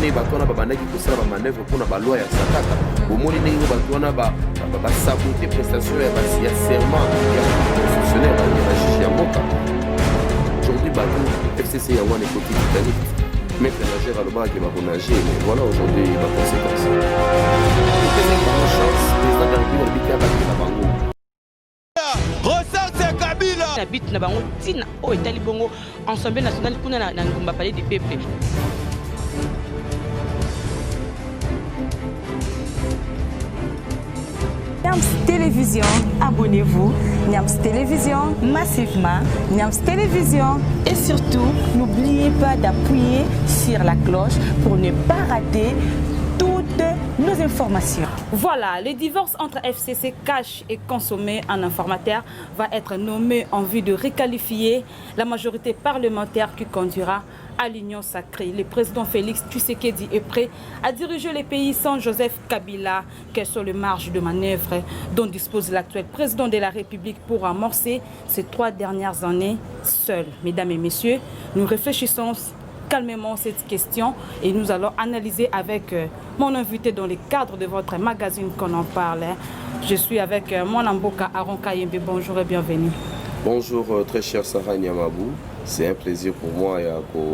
ndenge bato wana babandaki kosala bamanœuvre mpona baloi ya sakaka bomoni ndenge bato wana basabote prestation ya serment ya constitutionnel ya bajuge ya mboka. Aujourd'hui bato FCC yango wana ekoti titanique maître nageur alobaki bakonager mais voilà aujourd'hui baconséquence epesaki bango chance président de la république alobiki abakela bango na bit na bango tina o etali bongo ensemble national kuna na ngomba palais du peuple. Niams Télévision, abonnez-vous. Niams Télévision, massivement. Niams Télévision. Et surtout, n'oubliez pas d'appuyer sur la cloche pour ne pas rater toutes nos informations. Voilà, le divorce entre FCC Cash et Consommé en informateur va être nommé en vue de requalifier la majorité parlementaire qui conduira à l'union sacrée. Le président Félix Tshisekedi est prêt à diriger le pays sans Joseph Kabila. Quelles sont les marges de manœuvre dont dispose l'actuel président de la République pour amorcer ces 3 dernières années seul? Mesdames et messieurs, nous réfléchissons calmement cette question et nous allons analyser avec mon invité dans le cadre de votre magazine qu'on en parle. Je suis avec mon amboka Aron Kayembe. Bonjour et bienvenue. Bonjour très cher Sarah Nyamabou. C'est un plaisir pour moi pour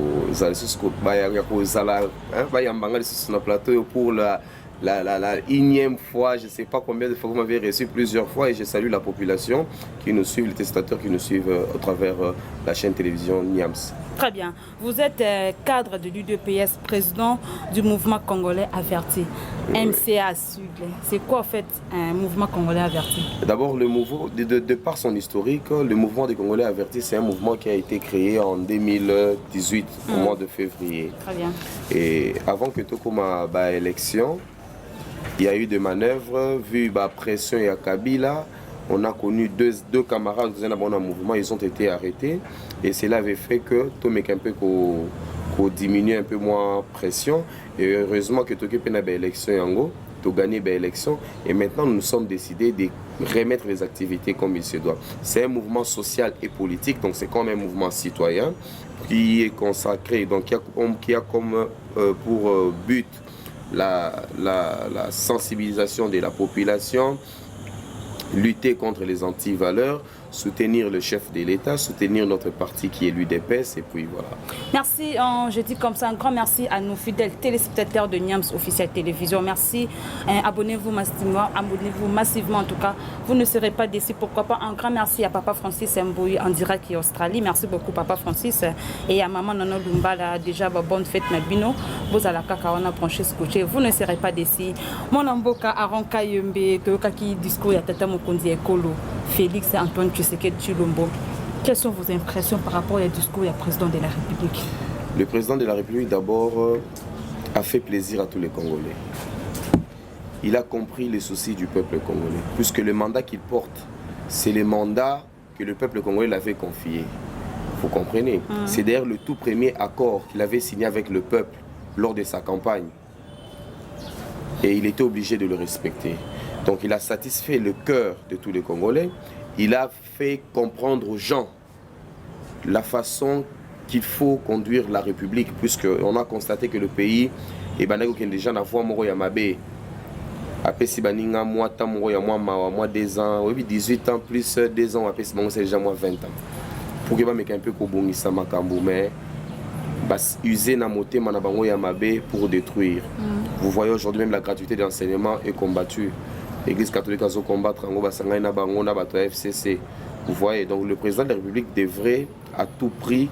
la énième fois, je ne sais pas combien de fois vous m'avez reçu plusieurs fois et je salue la population qui nous suit, les téléspectateurs qui nous suivent au travers la chaîne télévision Niams. Très bien. Vous êtes cadre de l'UDPS, président du mouvement congolais averti, MCA Sud. C'est quoi en fait un mouvement congolais averti? D'abord, le mouvement, de par son historique, le mouvement des Congolais avertis, c'est un mouvement qui a été créé en 2018, au mois de février. Très bien. Et avant que tout comme élection, il y a eu des manœuvres, vu la pression et à Kabila. On a connu deux camarades dans un mouvement, ils ont été arrêtés. Et cela avait fait que tout le monde qu'on diminue un peu moins pression. Et heureusement que tout le monde a gagné l'élection. Et maintenant, nous nous sommes décidés de remettre les activités comme il se doit. C'est un mouvement social et politique, donc c'est comme un mouvement citoyen qui est consacré, donc qui a comme pour but la sensibilisation de la population, lutter contre les antivaleurs, soutenir le chef de l'État, soutenir notre parti qui est l'UDPS, et puis voilà. Merci, je dis comme ça, un grand merci à nos fidèles téléspectateurs de Niams Officiel Télévision. Merci, abonnez-vous massivement en tout cas, vous ne serez pas déçus. Pourquoi pas, un grand merci à Papa Francis Mboui en direct qui est Australie. Merci beaucoup Papa Francis et à Maman Nono Lumba, là, déjà bonne fête Nabino. Vous allez à branché scotché, vous ne serez pas déçus. Mon amboka Aron Kayembe, qui discours à Tata Mokondi Ekolo, Félix Antoine Tshisekedi Tshilombo. Quelles sont vos impressions par rapport au discours du président de la République? Le président de la République d'abord a fait plaisir à tous les Congolais. Il a compris les soucis du peuple congolais, puisque le mandat qu'il porte, c'est le mandat que le peuple congolais l'avait confié. Vous comprenez? C'est d'ailleurs le tout premier accord qu'il avait signé avec le peuple lors de sa campagne. Et il était obligé de le respecter. Donc il a satisfait le cœur de tous les Congolais. Il a fait comprendre aux gens la façon qu'il faut conduire la République, puisqu'on a constaté que le pays est déjà dans la voie moro yamabe. Après si baninga moi tant moro ya moi 2 ans, 18 ans plus 2 ans après c'est déjà moi 20 ans. Pour que ba meka un peu ko bongisa makambo mais bas user na motema na bango yamabe pour détruire. Vous voyez aujourd'hui même la gratuité de l'enseignement est combattue. L'Église catholique a combattre en FCC. Vous voyez, donc le président de la République devrait à tout prix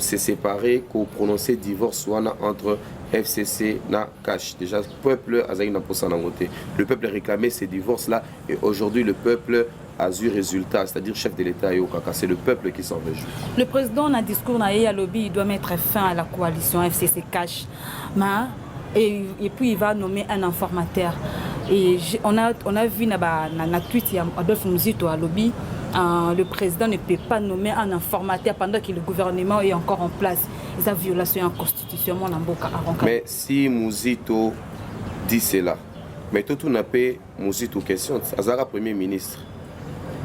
se séparer, prononcer divorce entre FCC et Cash. Déjà, le peuple a le peuple a réclamé ces divorces-là et aujourd'hui le peuple a eu résultat, c'est-à-dire chef de l'État et c'est le peuple qui s'en réjouit. Le président a un discours à lobby, il doit mettre fin à la coalition FCC Cash. Et puis il va nommer un informateur. Et on a vu dans la tweet Adolphe Muzito à lobby, le président ne peut pas nommer un informateur pendant que le gouvernement est encore en place. C'est une violation en constitution. Mais si Muzito dit cela, mais tout n'a pas Muzito question, Azara Premier ministre.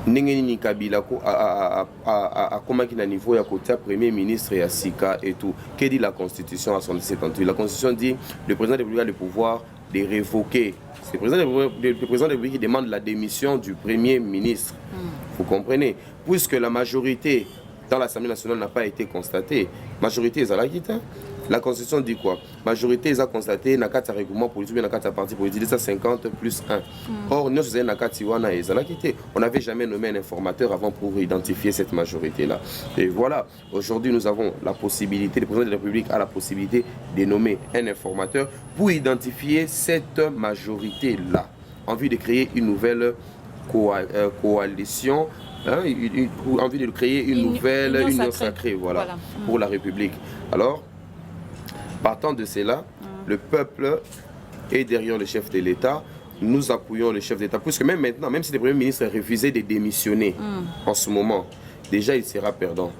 Nengeni Kabila a comment qu'il a niveau à côté premier ministre et à Sika et tout. Que dit la Constitution à 178? La Constitution dit le président de la République a le pouvoir de révoquer. C'est le président de la République qui demande la démission du premier ministre. Vous comprenez? Puisque la majorité dans l'Assemblée nationale n'a pas été constatée, majorité est à la guide. La Constitution dit quoi? Majorité est à constater dans le règlement politique, dans le parti politique, 50 plus 1. Or, nous sommes on n'avait jamais nommé un informateur avant pour identifier cette majorité-là. Et voilà, aujourd'hui nous avons la possibilité, le président de la République a la possibilité de nommer un informateur pour identifier cette majorité-là, en vue de créer une nouvelle coalition. Envie de créer une nouvelle union sacrée, voilà. Pour la République. Alors, partant de cela, le peuple est derrière le chef de l'État. Nous appuyons le chef d'État. Puisque même maintenant, même si le Premier ministre a refusé de démissionner en ce moment, déjà il sera perdant.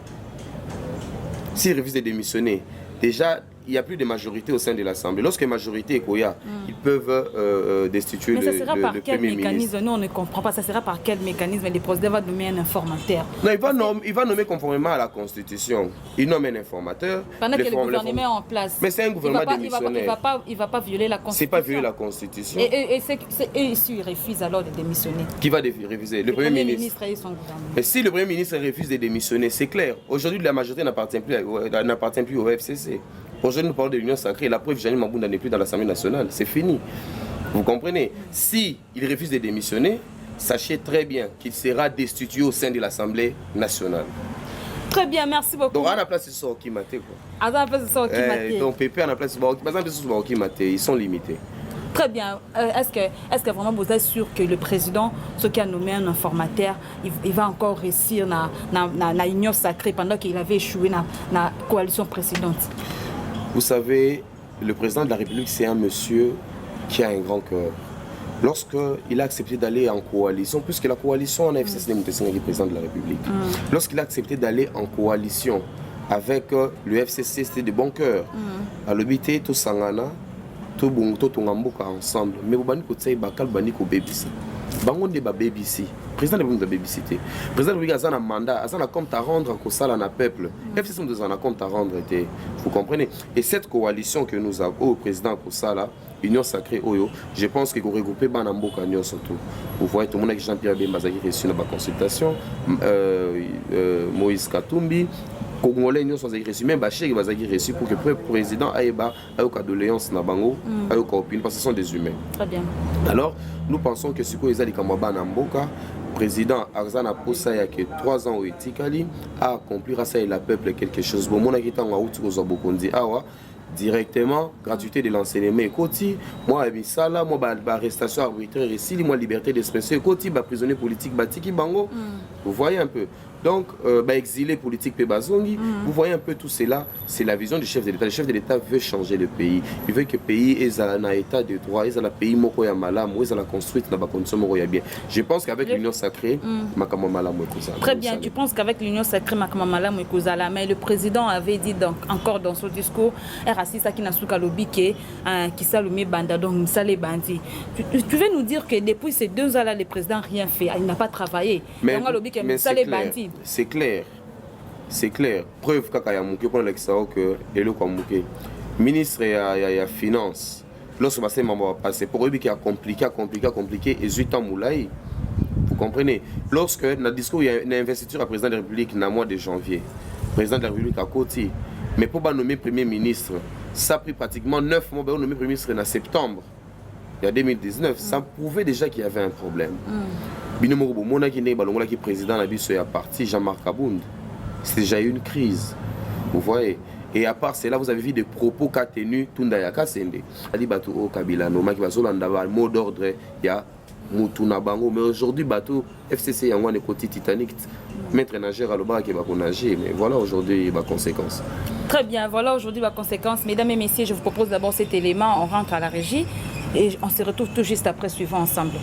S'il refuse de démissionner, déjà il n'y a plus de majorité au sein de l'Assemblée. Lorsque la majorité est Koya, ils peuvent destituer le Premier ministre. Nous, on ne comprend pas. Ça sera par quel mécanisme le président va nommer un informateur? Non, il va nommer conformément à la Constitution. Il nomme un informateur. Pendant que le gouvernement est en place. Mais c'est un gouvernement démissionnaire. Il ne va pas violer la Constitution. C'est pas violer la Constitution. Et s'il refuse alors de démissionner? Qui va refuser? Le Premier ministre et son gouvernement. Mais si le Premier ministre refuse de démissionner, c'est clair. Aujourd'hui, la majorité n'appartient plus au FCC. Aujourd'hui, nous parlons de l'Union sacrée. La preuve, Janine Mabunda n'est plus dans l'Assemblée nationale. C'est fini. Vous comprenez? Si il refuse de démissionner, sachez très bien qu'il sera destitué au sein de l'Assemblée nationale. Très bien, merci beaucoup. Donc, à la place, ils sont qui maté. À la place, ils sont qui maté. Donc, Pépé, à la place, ils sont limités. Très bien. Est-ce que vraiment vous êtes sûr que le président, ce qui a nommé un informateur, il va encore réussir dans l'union sacrée pendant qu'il avait échoué dans la coalition précédente? Vous savez, le président de la République, c'est un monsieur qui a un grand cœur. Lorsqu'il a accepté d'aller en coalition, puisque la coalition en FCC est le président de la République, lorsqu'il a accepté d'aller en coalition avec le FCC, c'était de bon cœur. À l'obité, tout Sangana, tout Tungambuka ensemble. Mais vous avez dit que vous avez dit bango nde ba BBC président de la BBC président de la un mandat un compte à rendre en sala na peuple FCC nous a un compte à rendre, vous comprenez. Et cette coalition que nous avons au président Kosala Union sacrée Oyo, je pense que vous regroupez Banamboka Nyon surtout. Vous voyez tout le monde avec Jean-Pierre Bemba qui reçu dans la consultation, Moïse Katumbi, Congolais nous sommes reçus, même Bachir va reçu pour que le président ait une condoléance na bango, ait une opinion parce que ce sont des humains. Très bien. Alors nous pensons que ce que les Kamaba Namboka, président Arzana Posa il y a que 3 ans au Etikali a accompli à ça et la peuple quelque chose. Bon mon akita nga uti ko zobokondi awa directement gratuité de l'enseignement écoti moi bisala moi arrestation arbitraire ici moi liberté d'expression écoti prisonnier politique batiki bango. Vous voyez un peu. Donc, exilé politique Pebazongi, vous voyez un peu tout cela, c'est la vision du chef de l'État. Le chef de l'État veut changer le pays. Il veut que le pays ait un état de droit, ait un pays mokoya malam, ait la construite dans la condition mokoya bien. Je pense qu'avec l'union sacrée, makama malam mokozala. Très bien, tu penses qu'avec l'union sacrée, makama malam mokozala, mais le président avait dit donc encore dans son discours, RAC Sakina Soukalobi qui s'allume banda donc Msale Bandi. Tu veux nous dire que depuis ces 2 ans là, le président n'a rien fait, il n'a pas travaillé. Mais Msale Bandi. C'est clair. C'est clair. Preuve qu'il y a mouké pour l'extérieur que le ministre et la finance. Lorsque c'est maman passé pour lui qui a compliqué et 8 ans moulaï. Vous comprenez? Lorsque dans le discours il y a une investiture à président de la République dans le mois de janvier. Président de la République à côté. Mais pour nommer premier ministre, ça a pris pratiquement 9 mois pour nommer premier ministre en septembre. Il y a 2019, ça prouvait déjà qu'il y avait un problème. Binomorobo Mona qui est président de la BISO est parti, Jean-Marc Abound. C'est déjà une crise. Vous voyez. Et à part cela, vous avez vu des propos qu'a tenu Tundayaka Sende. Il dit Batou au Kabila, no maki baso landaba mot d'ordre, il y a Mutuna Bango. Mais aujourd'hui, Batou FCC Yangwa est côté Titanic. Maître nageur à l'Oba qui va nager. Mais voilà aujourd'hui les conséquences. Très bien, voilà aujourd'hui les conséquences. Mesdames et messieurs, je vous propose d'abord cet élément. On rentre à la régie et on se retrouve tout juste après, suivant ensemble.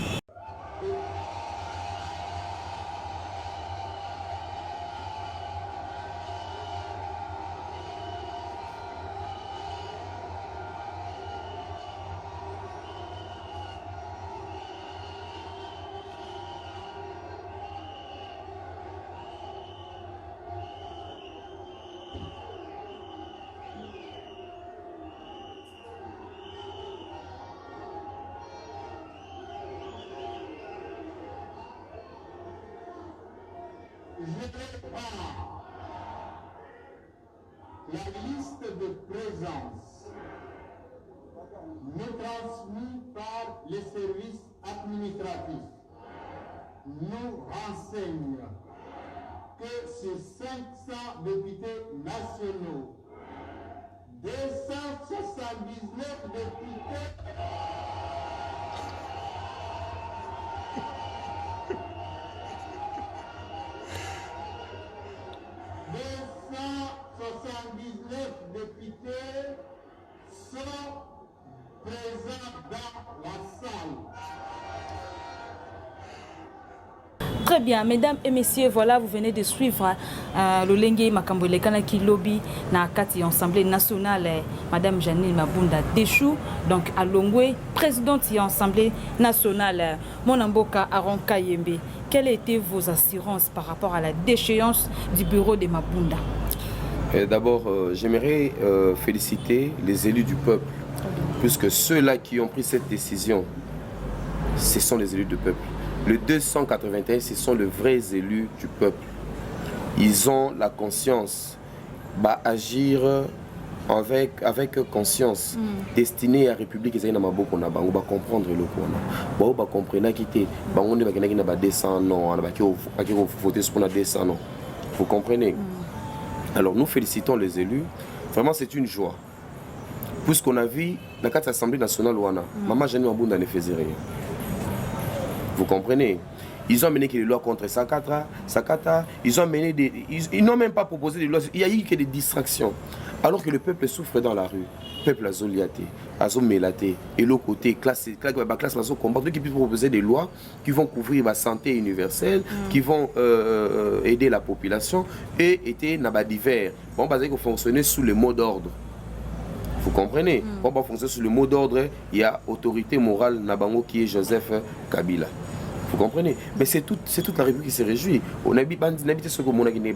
La liste de présence nous transmise par les services administratifs nous renseigne que sur 500 députés nationaux, 279 députés sont présents dans la salle. Très bien, mesdames et messieurs, voilà, vous venez de suivre le Lengue Makambole Kanaki Lobby na Kati Assemblée nationale, Madame Janine Mabunda Déchou, donc à Longwe, présidente de l'Assemblée nationale, Monamboka Aron Kayembe. Quelles étaient vos assurances par rapport à la déchéance du bureau de Mabunda? D'abord, j'aimerais féliciter les élus du peuple, puisque ceux-là qui ont pris cette décision, ce sont les élus du peuple. Le 281, ce sont les vrais élus du peuple. Ils ont la conscience d'agir avec conscience, destinée à la République. Ils vont comprendre le quoi. Ils vont comprendre qu'ils ont 200 non, ils vont voter pour 200 non. Vous comprenez? Alors nous félicitons les élus. Vraiment, c'est une joie. Puisqu'on a vu dans l'Assemblée nationale, Maman Janine Mabunda ne faisait rien. Vous comprenez? Ils ont mené des lois contre Sakata. Ils ont mené ils n'ont même pas proposé des lois. Il n'y a eu que des distractions. Alors que le peuple souffre dans la rue. Le peuple a zoliaté, a zomelaté. Et l'autre côté, classe combat. Qui peuvent proposer des lois qui vont couvrir la santé universelle, qui vont aider la population et étaient divers. Bon, parce qu'il fonctionner sous le mot d'ordre. Vous comprenez? On va fonctionner sous le mot d'ordre. Il y a autorité morale Nabango qui est Joseph Kabila. Vous comprenez? Mais c'est toute la République qui se réjouit. On habite ce que mon ami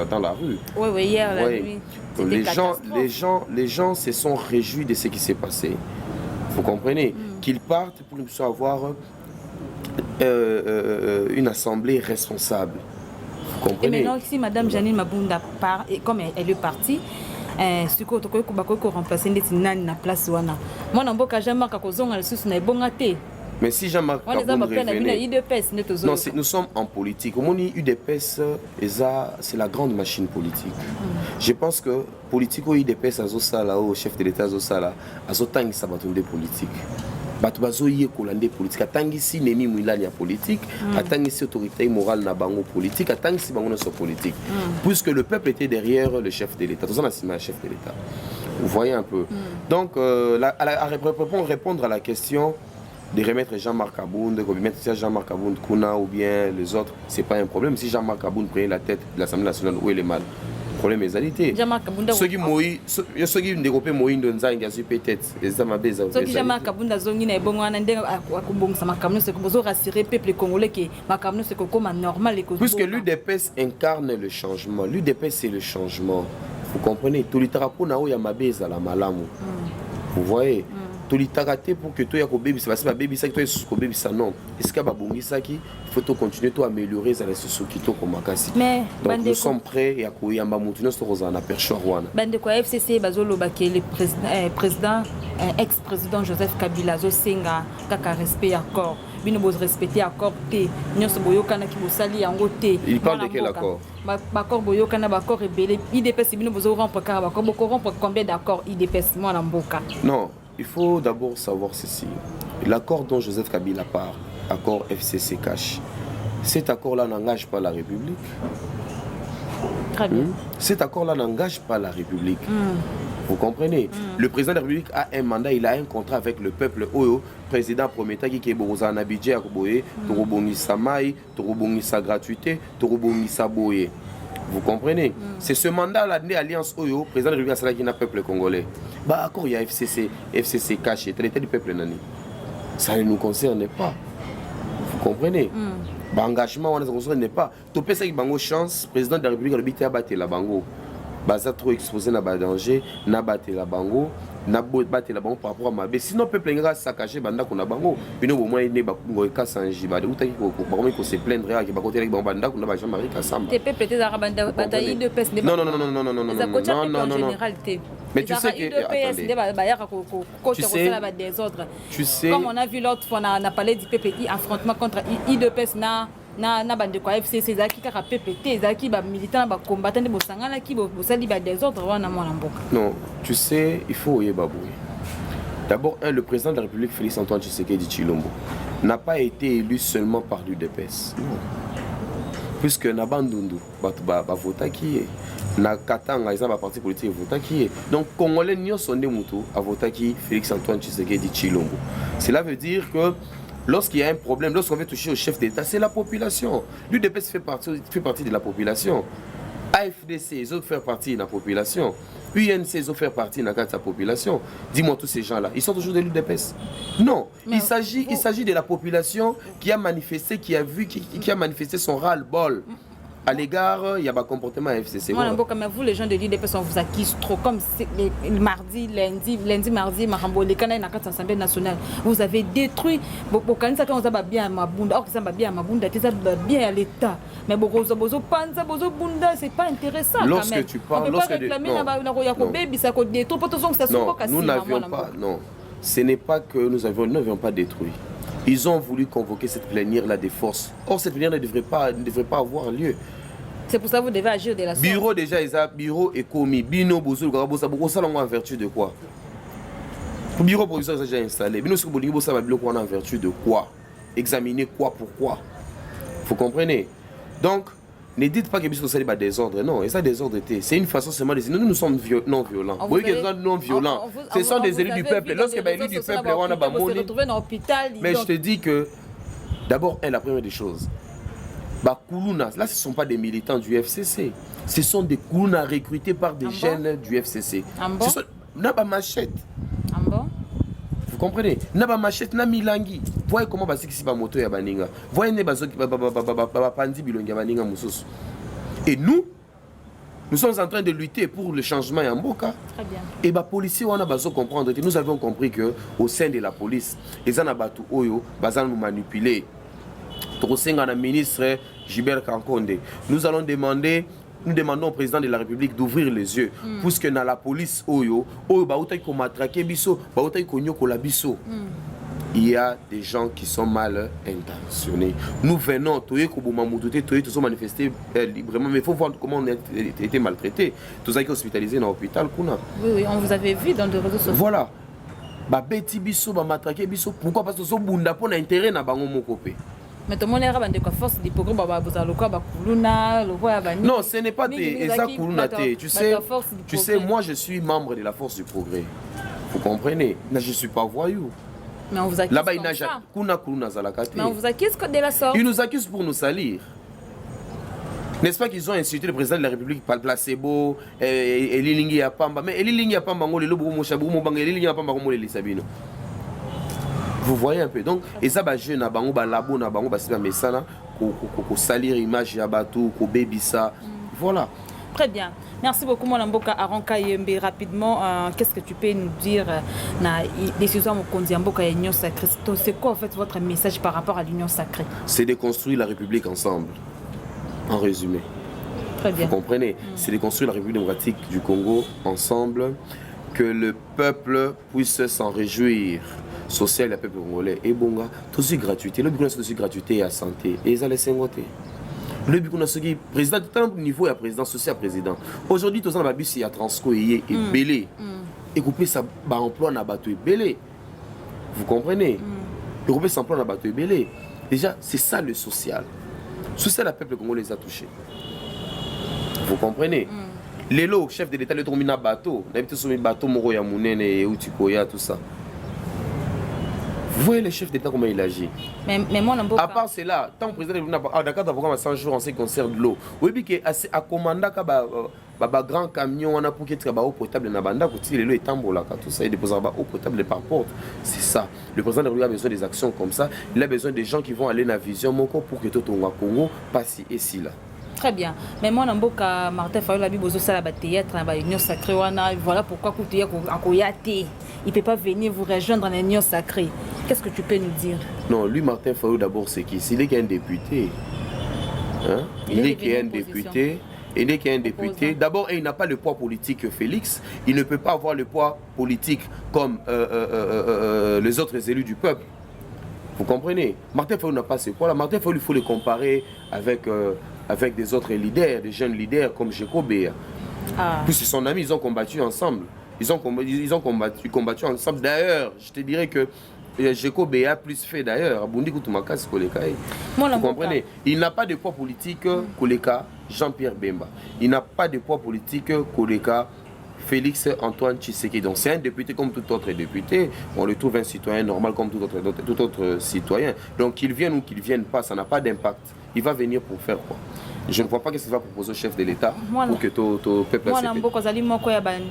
dans la rue. Oui, hier la nuit. Les gens se sont réjouis de ce qui s'est passé. Vous comprenez? Qu'ils partent pour nous avoir une assemblée responsable. Vous comprenez? Et maintenant, si Madame Janine Mabunda part, et comme elle est partie, ce que tu as remplacé na place wana. Moi n'amboka jamais ka kozonga lisusu na ebongate. Mais si Jean-Marc Kabound revenait... Non, nous sommes en politique. Au moment où UDPS, c'est la grande machine politique. Je pense que politique au UDPS, au chef de l'État, à Zotang, ça va tomber politique. Batubazoye kolande politique. Atangi si nemi mwilani ya politique, atangi si autorité morale na bango politique, atangi si bango na politique. Puisque le peuple était derrière le chef de l'État. Tout ça, c'est le chef de l'État. Vous voyez un peu. Donc, pour répondre à la question de remettre Jean-Marc Kabound, de mettre Jean-Marc Kabound, Kuna ou bien les autres, c'est pas un problème. Si Jean-Marc Kabound prenait la tête de l'Assemblée nationale, où est le mal? Le problème est alité. Ceux qui ont développé Moïse Ndonza, ils ont peut-être les Amabés. Ceux qui Jean-Marc Kabound a zongi na ebongo na ndenge akubong sa makamno se ko rassurer peuple congolais que makamno se ko comme normal. Puisque l'UDPS incarne le changement, l'UDPS c'est le changement. Vous comprenez? Tout le tarapo na o ya mabés à la malamu. Vous voyez? Tout le taraté pour que toi ya ko baby ça va baby ça que toi ko baby ça non. Est-ce que babongi ça qui faut continuer à améliorer ça les sous-kito comme makasi. Donc nous sommes prêts à ko yamba mutuno sto kozana percho rwana. Bande ko FCC bazolo baké le président ex-président Joseph Kabila zo senga kaka respect accord. Bino boz respecter accord té nyonso boyokana ki bosali yango té. Il parle de quel accord? Accord boyokana accord rebelle IDPS bino bozo rompre car accord boko rompre combien d'accords IDPS moi na mboka. Non. Il faut d'abord savoir ceci. L'accord dont Joseph Kabila parle, accord FCC cash, cet accord-là n'engage pas la République. Très bien. Cet accord-là n'engage pas la République. Vous comprenez? Le président de la République a un mandat, il a un contrat avec le peuple. Le président Prometa qui est Borozana Bidje à Koboye, Torobongisa Maï, Torobongisa gratuité, Torobongisa Boye. Vous comprenez? C'est ce mandat-là de l'Alliance Oyo, président de la République qui peuple congolais. Bah, accord, il y a FCC caché, traité du peuple nani. Ça ne nous concerne pas. Vous comprenez? Bah, engagement, on ne concerne pas. Tout ça qui bango chance, président de la République, le BTA batté la bango. baza trop exposé na ba danger na batela bango na batela bango par rapport à mabe sinon peuple ngaka saccager banda kuna bango bino au moins ne ba ngo ka sanji ba de utaki ko se plaindre ya ki ba côté bango banda kuna ba Jean-Marie Kasamba te peuple te za banda bataille de pes non non non non non non non non non non généralité. Mais tu sais que tu sais comme on a vu l'autre fois on a parlé du PPI affrontement contre I2PS na bande kwa FCC zaki kaka PPT zaki ba militant ba combattant de bosangana ki bosali ba désordre wana mwana mboka. Non, tu sais, il faut oyer baboué. D'abord, le président de la République Félix Antoine Tshisekedi Tshilombo n'a pas été élu seulement par l'UDPS. Non. Puisque Nabandundu ba vota qui est na Katanga ils ont ba parti politique vota qui est. Donc congolais nyo sonné mutu a vota qui Félix Antoine Tshisekedi Tshilombo. Cela veut dire que lorsqu'il y a un problème, lorsqu'on veut toucher au chef d'État, c'est la population. L'UDPS fait partie de la population. AFDC, ils ont fait partie de la population. UNC, ils ont fait partie de la population. Dis-moi tous ces gens-là, ils sont toujours de l'UDPS? Non, il s'agit de la population qui a manifesté, qui a manifesté son ras-le-bol. À l'égard, il y a un comportement FCC. Moi, mais vous, les gens de l'IDPS, on vous accuse trop. Comme mardi, mardi, Marambo, les canaux de l'Assemblée nationale, vous avez détruit. Beaucoup de gens ont bien à Mabunda, or, ça va bien à Mabunda, ça va bien à l'État. Mais beaucoup de gens ont Bunda, c'est pas intéressant. Lorsque tu parles, lorsque nous n'avions pas, non, ce n'est pas que nous n'avions pas détruit. Ils ont voulu convoquer cette plénière-là des forces. Or, cette plénière ne devrait pas avoir lieu. C'est pour ça que vous devez agir de la sorte. Bureau déjà, ils ont bureau et commis. Bino, Bozo, Garabosa, beaucoup ça en vertu de quoi? Le bureau provisoire est déjà installé. Bino, ce que vous ça va en vertu de quoi? Examiner quoi, pourquoi? Vous comprenez? Donc, ne dites pas que Bisco Sali va désordre. Non, et ça désordre était. C'est une façon seulement de dire nous sommes non violents. Vous voyez qu'ils sont non violents. Ce sont des élus du peuple. Lorsque les élus du peuple, on a mais je te dis que d'abord, la première des choses, Koulouna, là ce ne sont pas des militants du FCC. Ce sont des Koulouna recrutés par des jeunes du FCC. Ce sont Naba Machette. Vous comprenez? Naba Machette, na Milangi. Voyez comment basi kisi ba moto ya baninga. Voyez ne bazo ba pandi bilongi ya baninga mususu. Et nous sommes en train de lutter pour le changement à Mboka. Très bien. Et les policiers, on a besoin de comprendre. Nous avons compris qu'au sein de la police, les Anabatu Oyo, nous manipuler. Le ministre Gilbert Kankonde. Nous demandons au président de la République d'ouvrir les yeux. Puisque dans la police Oyo, il y a des gens qui sont mal intentionnés. Nous venons, tous manifester librement, mais il faut voir comment on a été maltraité. Tous été hospitalisés dans l'hôpital. Oui, on vous avait vu dans des réseaux sociaux. Voilà. Pourquoi? Parce que ce bunda pour l'intérêt na bango mokopé. Mais tout le monde est force du programme. Non, ce n'est pas des Tu sais, moi je suis membre de la force du progrès. Vous comprenez? Je ne suis pas voyou. Mais on vous accuse là-bas, comme ça. Mais on vous accuse de la sorte. Ils nous accusent pour nous salir. N'est-ce pas qu'ils ont insulté le président de la République par le placebo, Elilingi Apamba. Mais Elilingi Apamba, vous voyez un peu. Donc, et ça, bah, jeune, bango, bah, labo, na bango, bah, c'est un ça, ko salir image, yabatou, ko baby ça. Voilà. Très bien. Merci beaucoup, Mme Mboka Aronka Yembe. Rapidement, qu'est-ce que tu peux nous dire na décision Mokondi Mboka et l'Union Sacrée? C'est quoi en fait votre message par rapport à l'Union Sacrée? C'est de construire la République ensemble. En résumé. Très bien. Vous comprenez? C'est de construire la République démocratique du Congo ensemble, que le peuple puisse s'en réjouir. Social, le peuple congolais. Et bon, tout ce gratuité. Le but c'est gratuité et à santé. Et ça laisse côté. Le but c'est que président de tant niveau, il y a président social président. Aujourd'hui, tout ça dans il y a Transco et Belé. Et couper ça emploi na bateau et Belé. Vous comprenez? Et couper ça emploi na bateau et Belé. Déjà, c'est ça le social. Social, le peuple congolais les a touchés. Vous comprenez? Les lots, chef de l'État, le tourné na bateau. D'habitude, sur le bateau, Moro Yamounene et Outikoya, tout ça. Vous voyez le chef d'État comment il agit. Mais moi, à part cela, tant que le président de Dakar, il y a 100 jours en ce qui concerne l'eau. Oui, puis à commander un grand camion, on a pour qu'il y ait eau potable dans Banda, pour que l'eau est tambola, tout ça, et déposer eau potable par porte. C'est ça. Le président de la République a besoin des actions comme ça. Il a besoin des gens qui vont aller dans la vision pour que tout le Congo passe ici là. Très bien. Mais moi, je Martin Fayulu a besoin de la théâtre, l'union sacrée. Voilà pourquoi il ne peut pas venir vous rejoindre dans l'union sacrée. Qu'est-ce que tu peux nous dire? Non, lui, Martin Fayulu, d'abord, c'est qui? Il est qu'un député. Hein? Il est qu'un député. Il est qu'un député. D'abord, il n'a pas le poids politique que Félix. Il ne peut pas avoir le poids politique comme les autres élus du peuple. Vous comprenez? Martin Fayulu n'a pas ce poids-là. Martin Fayulu, il faut le comparer avec des autres leaders, des jeunes leaders comme Jeko Béa. Puis c'est son ami, ils ont combattu ensemble. Ils ont combattu ensemble. D'ailleurs, je te dirais que Jeko Béa a plus fait d'ailleurs. Vous comprenez? Il n'a pas de poids politique Koleka Jean-Pierre Bemba. Il n'a pas de poids politique Koleka Félix Antoine Tshisekedi. Donc c'est un député comme tout autre député. On le trouve un citoyen normal comme tout autre citoyen. Donc qu'il vienne ou qu'il ne vienne pas, ça n'a pas d'impact. Il va venir pour faire quoi? Je ne vois pas ce qu'il va proposer au chef de l'État pour que ton peuple accepte.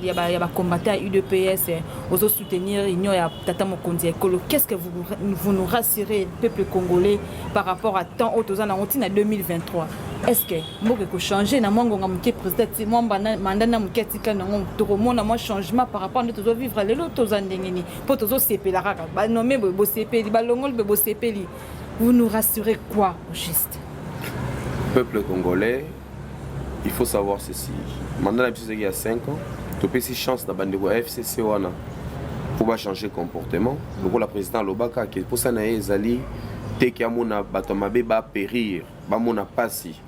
Il y a combattu à UDPS, aux soutenir l'union et à Tata Mokonzi Ekolo. Qu'est-ce que vous nous rassurez, peuple congolais, par rapport à tant aux ans en 2023? Est-ce que vous avez changé dans mon président, moi mandat na muketika na mon changement par rapport à notre vivre les autres andengeni pour tous CP la raka ba nommer bo CP ba longol bo CP li. Vous nous rassurez quoi au juste? Peuple congolais, il faut savoir ceci. Mandat il y a 5 ans, tu peux si chance dans bande FCC wana pour changer comportement. Donc la président Lobaka qui pour ça na ezali te ki amona bato mabe ba périr, ba mona passi.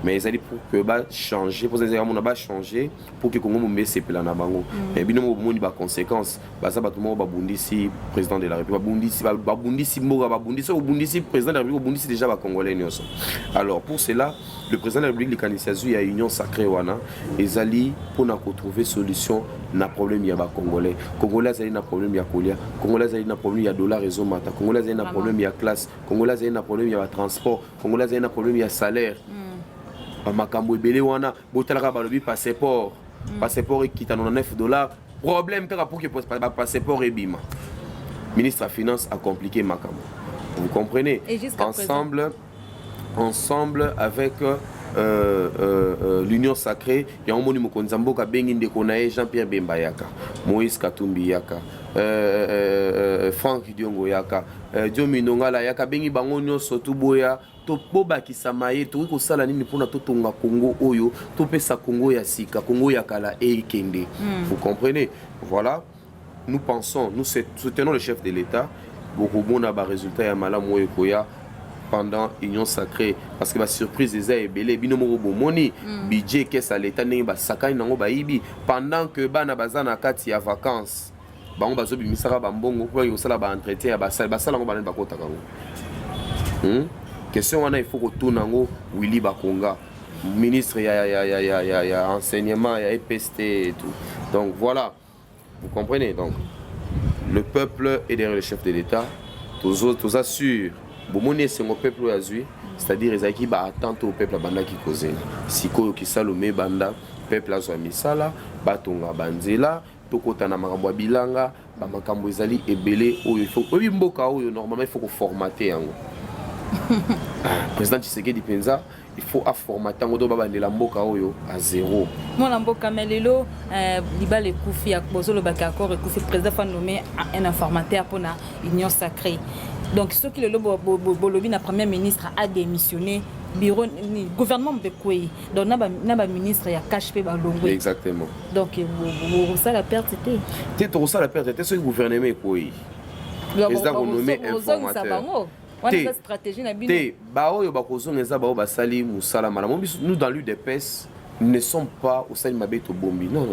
Mais ils allaient pour que bah changer, pour que on a changer pour que Congo mumbe sepela na bango. Mais bino mo moni ba conséquences, bah ça ba tout monde ba bundisi président de la République, ba bundisi moga ba bundisi au bundisi président de la République, bundisi déjà ba congolais nyonso. Alors pour cela, le président de la République il y a union sacrée wana, ils allaient pour na trouver solution na problème ya ba congolais. Congolais allaient na problème ya kolia, Congolais allaient na problème ya dollar et mata, Congolais allaient na problème ya classe, Congolais allaient na problème ya transport, Congolais allaient na problème ya salaire. Makambo ebele wana botalaka balobi passeport ekita $9 problème kaka pour que passeport ebima. Ministre de la Finance a compliqué makambo, vous comprenez? Ensemble avec l'union sacrée ya omoni mokonzi mboka bengi ndeko na Jean-Pierre Bemba yaka, Moïse Katumbi yaka, Franck Diongo yaka, Diomino Ngala yaka bengi bango nyonso tuboya to bobakisa maye to ko sala nini pona to tonga Congo oyo to pesa Congo ya sika, Congo ya kala ekende. Vous comprenez? Voilà, nous pensons, nous soutenons le chef de l'État beaucoup bon na ba résultat ya malamu oyo koya pendant union sacrée parce que la surprise des ebele bino mo bomoni budget qu'est-ce à l'État ne ba sakani nango ba ibi pendant que bana bazana kati ya vacances bango bazo bimisaka bambongo pour yo sala ba entretien ya basala ngo bana bakota kango. Question wana il faut que tout nango Willy Bakonga ministre ya enseignement ya EPST et tout. Donc voilà, vous comprenez? Donc le peuple est derrière le chef de l'État, tous assurent bomoni c'est mon peuple azui, c'est-à-dire ezaki ba attente au peuple banda ki kozela sikoyo ki salome banda peuple azwa misala batonga banzela tokota na makambo ya bilanga ba makambo ezali ebele oyo il faut obi mboka oyo normalement il faut ko formater yango. Président Tshisekedi penza il faut formater yango do babandela mboka oyo à zéro. Moi mboka melelo libala ekufi ya bozolo baka accord ekufi président fa nommer un informateur pour la union sacrée. Donc ce qui le bolobi na premier ministre a démissionné bureau gouvernement Bekoué donc na ministre ya cache pe balongo. Exactement. Donc ça la perte était tout ça la perte était ce gouvernement Ekoué président renommé informateur la stratégie na bino ba oyo ba kozongeza ba basali musala malamu nous dans l'UDPS nous ne sommes pas au sali mabeto bombi non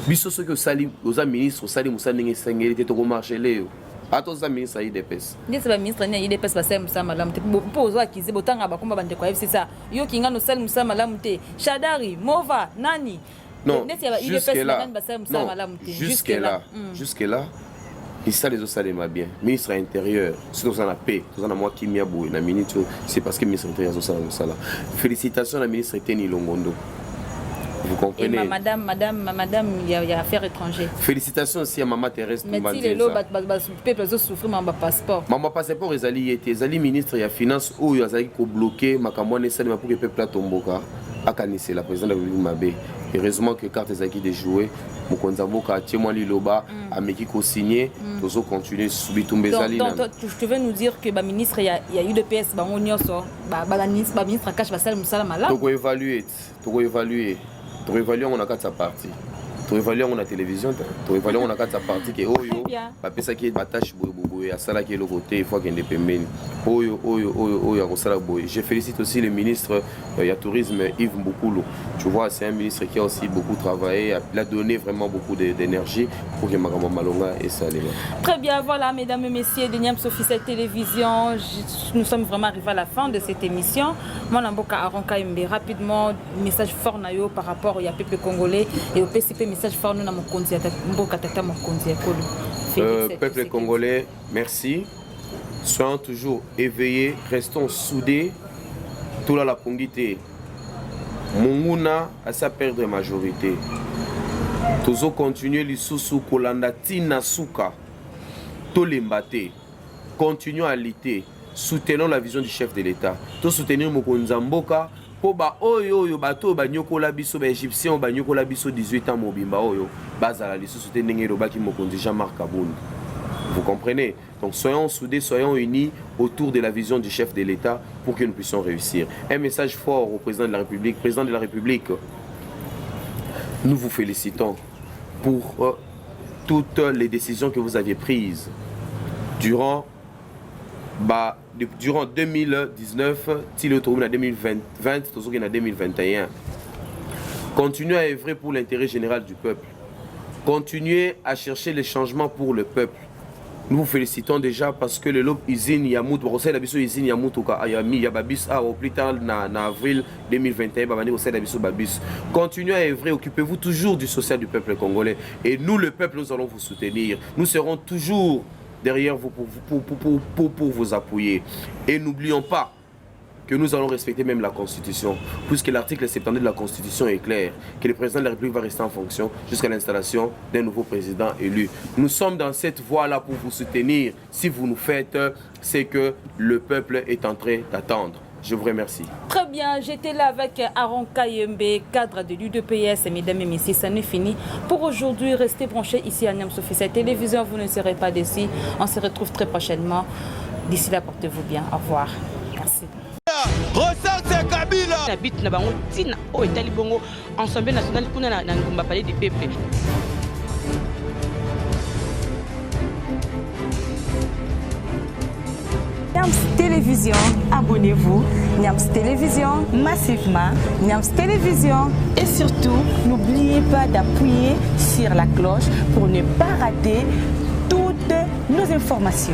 biso ce que sali aux ministres sali musala ndenge sengeli te to marcher leo ato za ministre IDPS ndese ba ministre ni IDPS ba sali musala malamu te pozo akize botanga bakomba bande kwa FC ça yo kinga no sali musala malamu te Shadari Mova nani non jusque là et ça les autres ça bien ministre intérieur c'est ça la paix tout ça na moi kimia boy na minute c'est parce que ministre intérieur ça ça là félicitations à ministre Teni Longondo Vous comprenez? Et madame, il y a affaires étrangères. Félicitations aussi à Maman Thérèse Toumba. Mais si les lots, peuple ont souffert mon passeport. Maman passeport ezali ministre ya finance oyo azali ko bloquer makambo ne sali pour que peuple tomboka akanisi la président de la République mabe. Heureusement que carte ezaki de jouer mokonza mboka tiemwa liloba ameki ko signer tozo continuer subitumbe ezali na. Donc tu veux nous dire que ba ministre il y a eu de PS ba onyoso ba ministre cache ba sala musala mala. Toko évaluer on a quatre sa partie. Tu évalues on a télévision, tu évalues on a quatre sa partie qui oyo ba pesa qui batache bobo ya sala qui le côté il faut qu'il indépendant. Oyo ya sala boy. Je félicite aussi le ministre ya tourisme Yves Mboukoulou. Tu vois, c'est un ministre qui a aussi beaucoup travaillé, il a donné vraiment beaucoup d'énergie pour que Makambo Malonga et ça allait. Très bien, voilà mesdames et messieurs de Niams Officiel Télévision, nous sommes vraiment arrivés à la fin de cette émission. Moi Namboka Aronka Mbe rapidement message fort nayo par rapport au peuple congolais et au PCP message fort nous na mokonzi ya Mboka Tata mokonzi ya Kolo. Peuple congolais, merci. Soyons toujours éveillés, restons soudés. Tout là la pongité. Munguna a sa perdre majorité. Tozo continuer l'isusu kolanda tina suka. Tolembate. Continuons à lutter. Soutenons la vision du chef de l'État. To soutenir Mokonza Mboka. Po ba oyo bato banyokola biso ba égyptien banyokola biso 18 ans mobimba oyo bazala lisusu te ndenge robaki mokonzi Jean-Marc Kabound. Vous comprenez? Donc soyons soudés, soyons unis autour de la vision du chef de l'État pour que nous puissions réussir. Un message fort au président de la République. Président de la République, nous vous félicitons pour toutes les décisions que vous aviez prises durant 2019, si le tour en 2020, en 2021. Continuez à œuvrer pour l'intérêt général du peuple. Continuez à chercher les changements pour le peuple. Nous vous félicitons déjà parce que le lob usine Yamout, la biso usine Yamout Yababis au plus tard en avril 2021, Babis. Continuez à œuvrer, occupez-vous toujours du social du peuple congolais. Et nous, le peuple, nous allons vous soutenir. Nous serons toujours derrière vous pour vous appuyer. Et n'oublions pas que nous allons respecter même la Constitution, puisque l'article 72 de la Constitution est clair, que le président de la République va rester en fonction jusqu'à l'installation d'un nouveau président élu. Nous sommes dans cette voie-là pour vous soutenir. Si vous nous faites ce que le peuple est en train d'attendre. Je vous remercie. Très bien, j'étais là avec Aaron Kayembe, cadre de l'UDPS. Mesdames et messieurs, ça n'est fini. Pour aujourd'hui, restez branchés ici à Niams Officiel Télévision. Vous ne serez pas déçus. On se retrouve très prochainement. D'ici là, portez-vous bien. Au revoir. Merci. Na bit na bango tina o etali bongo ensemble national kuna na ngomba palais du peuple. Niams Télévision, abonnez-vous. Niams Télévision, massivement. Niams Télévision. Et surtout, n'oubliez pas d'appuyer sur la cloche pour ne pas rater toutes nos informations.